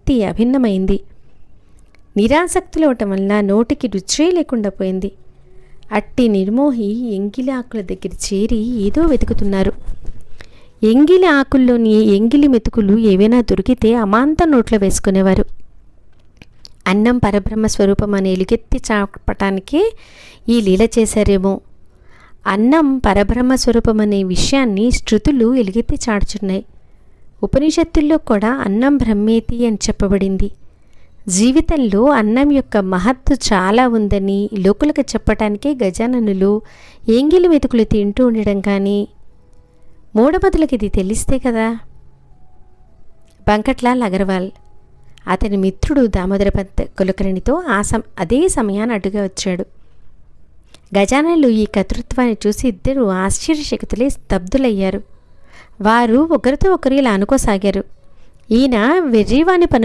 పూర్తి అభిన్నమైంది. నిరాసక్తులవటం వల్ల నోటికి రుచే లేకుండా పోయింది. అట్టి నిర్మోహి ఎంగిలి ఆకుల దగ్గర చేరి ఏదో వెతుకుతున్నారు. ఎంగిలి ఆకుల్లోని ఎంగిలి మెతుకులు ఏవైనా దొరికితే అమాంతం నోట్లో వేసుకునేవారు. అన్నం పరబ్రహ్మ స్వరూపం అని ఎలుగెత్తి చాపటానికే ఈ లీల చేశారేమో. అన్నం పరబ్రహ్మ స్వరూపం అనే విషయాన్ని శృతులు ఎలుగెత్తి చాటుచున్నాయి. ఉపనిషత్తుల్లో కూడా అన్నం బ్రహ్మేతి అని చెప్పబడింది. జీవితంలో అన్నం యొక్క మహత్తు చాలా ఉందని లోకులకు చెప్పటానికే గజాననులు ఎంగిలి మెతుకులు తింటూ ఉండడం. కానీ మూఢమతులకి ఇది తెలిస్తే కదా. బంకట్లాల్ అగర్వాల్ అతని మిత్రుడు దామోదరపంత్ కులకర్ణితో అదే సమయాన్ని అడ్డుగా వచ్చాడు. గజాననులు ఈ కర్తృత్వాన్ని చూసి ఇద్దరు ఆశ్చర్యశక్తులే స్తబ్దులయ్యారు. వారు ఒకరితో ఒకరు ఇలా అనుకోసాగారు, ఈయన వెర్రివాని పనులు